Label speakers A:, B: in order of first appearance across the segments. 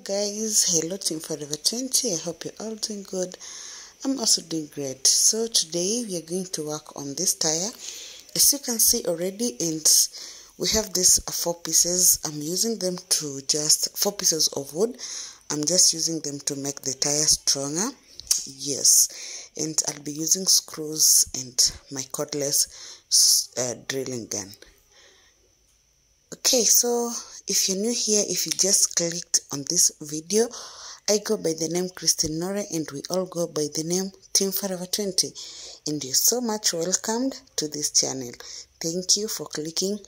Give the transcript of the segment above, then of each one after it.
A: Guys, hello team Forever 20. I hope you're all doing good. I'm also doing great. So today we are going to work on this tire. As you can see already, and we have these 4 pieces. I'm using them to just 4 pieces of wood. I'm just using them to make the tire stronger. Yes, and I'll be using screws and my cordless drilling gun. Okay, so if you're new here, if you just clicked on this video, I go by the name Christine Nore and we all go by the name Team Forever 20, and you're so much welcomed to this channel. Thank you for clicking.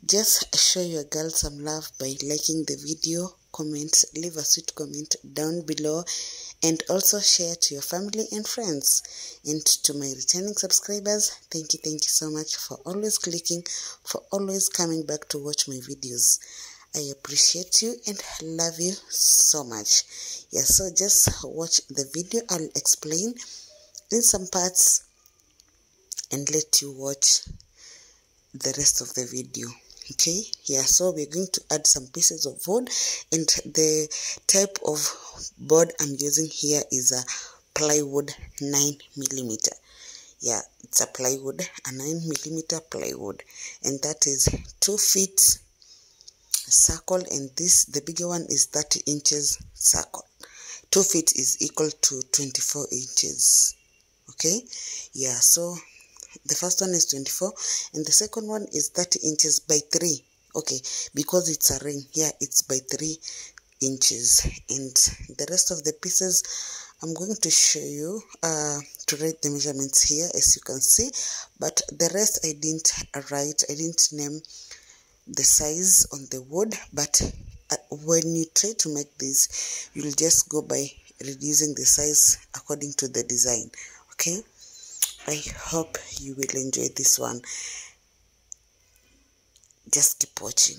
A: Just show your girl some love by liking the video, comment, leave a sweet comment down below, and also share to your family and friends. And to my returning subscribers, thank you so much for always clicking, for always coming back to watch my videos. I appreciate you and love you so much. Yeah, so just watch the video. I'll explain in some parts and let you watch the rest of the video. Okay, yeah, so we're going to add some pieces of wood, and the type of board I'm using here is a plywood 9mm. Yeah, it's a plywood, a 9mm plywood, and that is 2 feet circle, and this, the bigger one, is 30 inches circle. 2 feet is equal to 24 inches. Okay, yeah, so the first one is 24 and the second one is 30 inches by 3. Okay, because it's a ring, yeah, it's by 3 inches. And the rest of the pieces I'm going to show you to write the measurements here, as you can see, but the rest I didn't write. I didn't name the size on the wood, but when you try to make this, you'll just go by reducing the size according to the design. Okay, I hope you will enjoy this one. Just keep watching.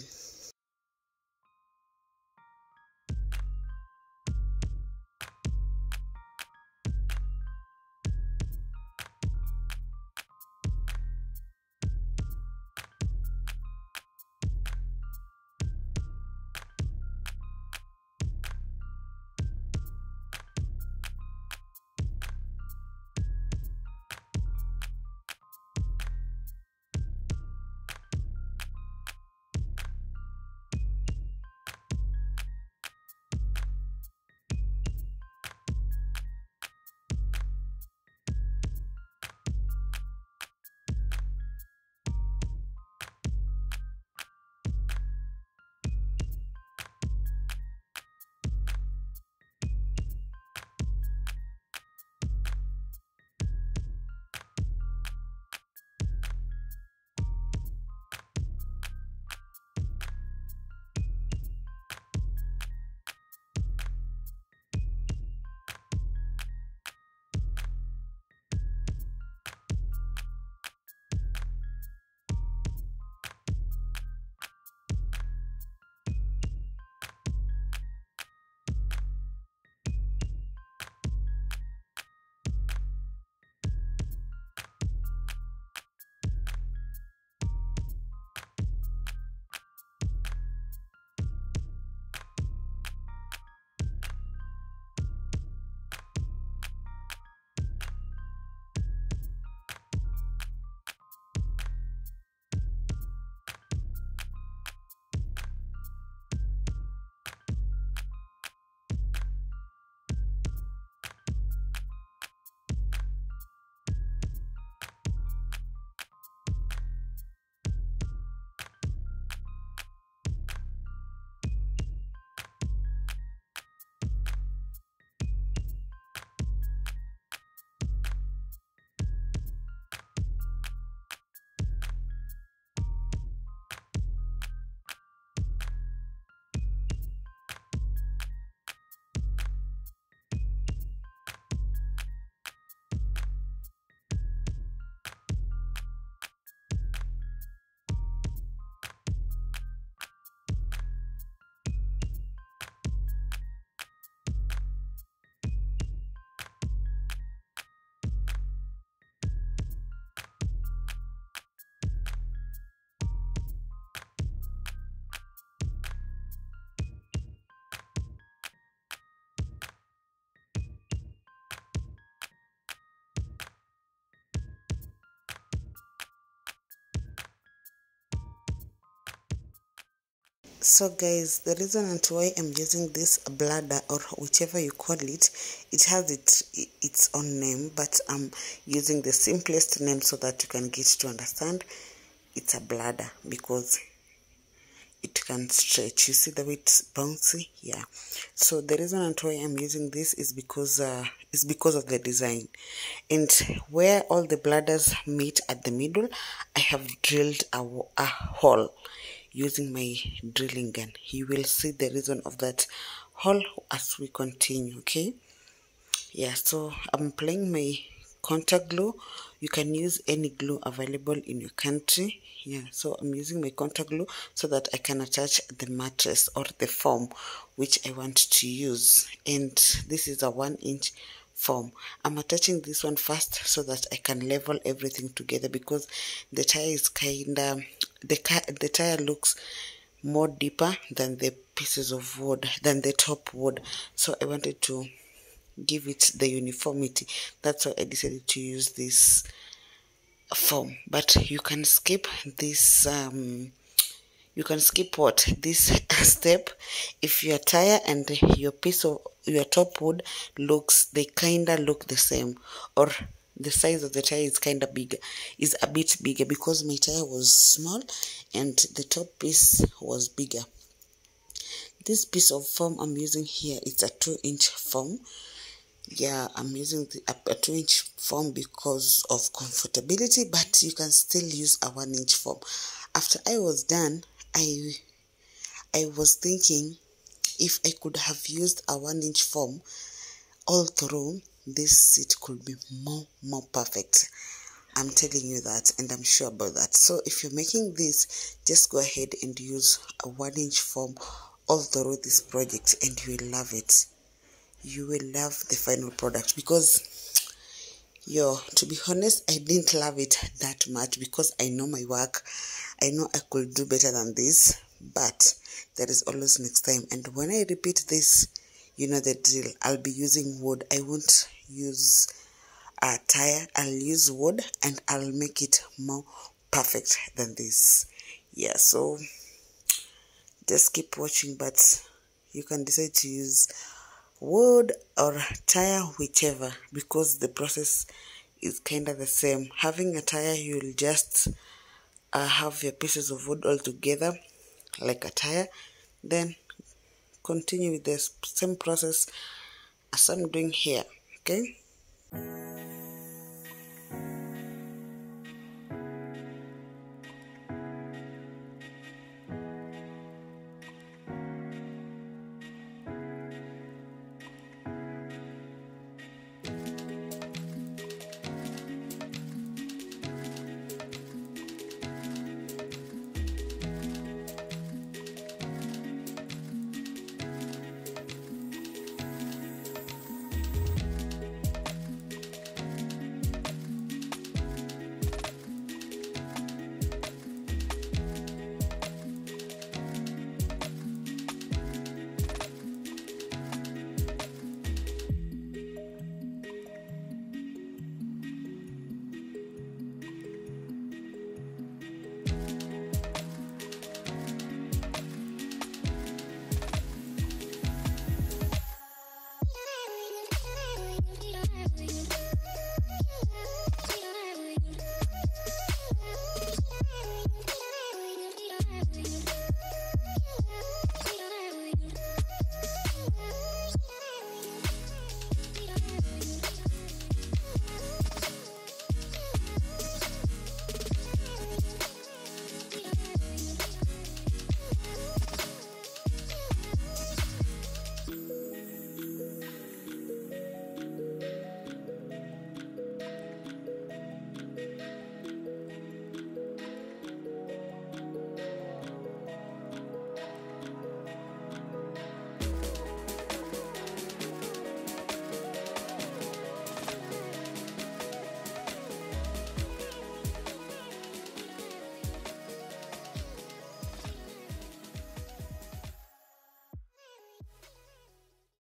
A: So guys, the reason and why I'm using this bladder, or whichever you call it, it has its own name, but I'm using the simplest name so that you can get to understand it's a bladder, because it can stretch. You see the way it's bouncy? Yeah. So the reason and why I'm using this is because of the design. And where all the bladders meet at the middle, I have drilled a hole using my drilling gun. You will see the reason of that hole as we continue, okay? Yeah, so I'm applying my contact glue. You can use any glue available in your country. Yeah, so I'm using my contact glue so that I can attach the mattress or the foam which I want to use. And this is a 1-inch foam. I'm attaching this one first so that I can level everything together, because the tire is the tire looks more deeper than the pieces of wood, than the top wood. So I wanted to give it the uniformity. That's why I decided to use this foam. But you can skip this you can skip this step if your tire and your piece of your top wood they kinda look the same, or the size of the tire is a bit bigger, because my tire was small and the top piece was bigger. This piece of foam I'm using here, it's a 2-inch foam. Yeah, I'm using a 2-inch foam because of comfortability, but you can still use a 1-inch foam. After I was done, I was thinking if I could have used a 1-inch foam all through, this seat could be more perfect. I'm telling you that, and I'm sure about that. So if you're making this, just go ahead and use a 1-inch foam all through this project, and you will love it. You will love the final product, because to be honest, I didn't love it that much, because I know my work. I know I could do better than this, but there is always next time. And when I repeat this, you know the drill. I'll be using wood. I won't use a tire. I'll use wood, and I'll make it more perfect than this. Yeah, so just keep watching, but you can decide to use wood or tire, whichever, because the process is kind of the same. Having a tire, you'll just have your pieces of wood all together like a tire, then continue with the same process as I'm doing here, okay?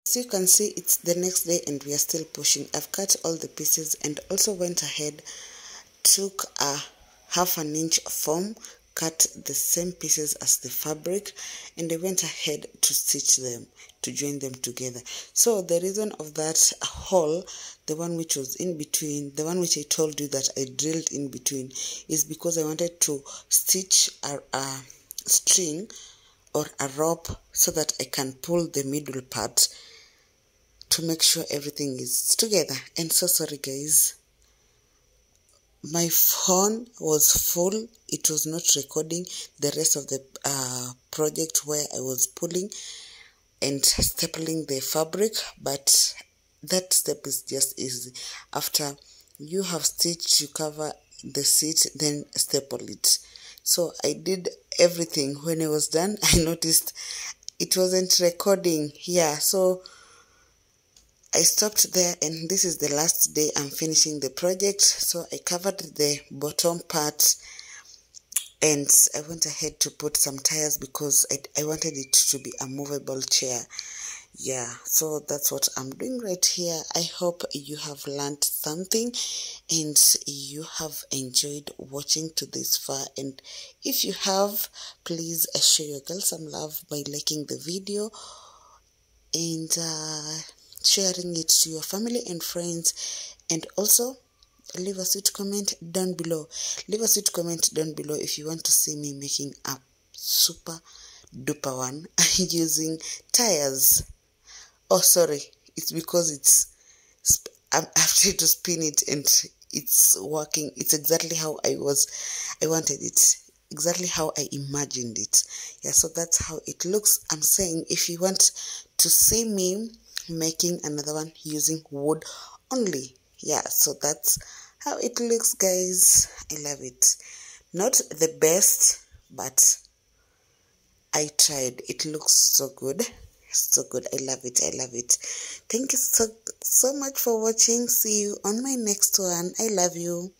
A: As you can see, it's the next day and we are still pushing. I've cut all the pieces and also went ahead, took a 1/2 inch foam, cut the same pieces as the fabric, and I went ahead to stitch them, to join them together. So the reason of that hole, the one which was in between, the one which I told you that I drilled in between, is because I wanted to stitch a string or a rope so that I can pull the middle part to make sure everything is together. And so sorry guys, my phone was full, it was not recording the rest of the project where I was pulling and stapling the fabric, but that step is just easy. After you have stitched, you cover the seat, then staple it. So I did everything. When I was done, I noticed it wasn't recording here, so I stopped there, and this is the last day I'm finishing the project. So I covered the bottom part, and I went ahead to put some tires because I wanted it to be a movable chair. Yeah, so that's what I'm doing right here. I hope you have learned something and you have enjoyed watching to this far. And if you have, please show your girl some love by liking the video and sharing it to your family and friends, and also leave a sweet comment down below. Leave a sweet comment down below if you want to see me making a super duper one using tires. Oh sorry, it's because I'm tried to spin it and it's working. It's exactly how I wanted it, exactly how I imagined it. Yeah, so that's how it looks. I'm saying if you want to see me making another one using wood only, yeah, so that's how it looks guys. I love it. Not the best, but I tried. It looks so good, so good. I love it. I love it. Thank you so much for watching. See you on my next one. I love you.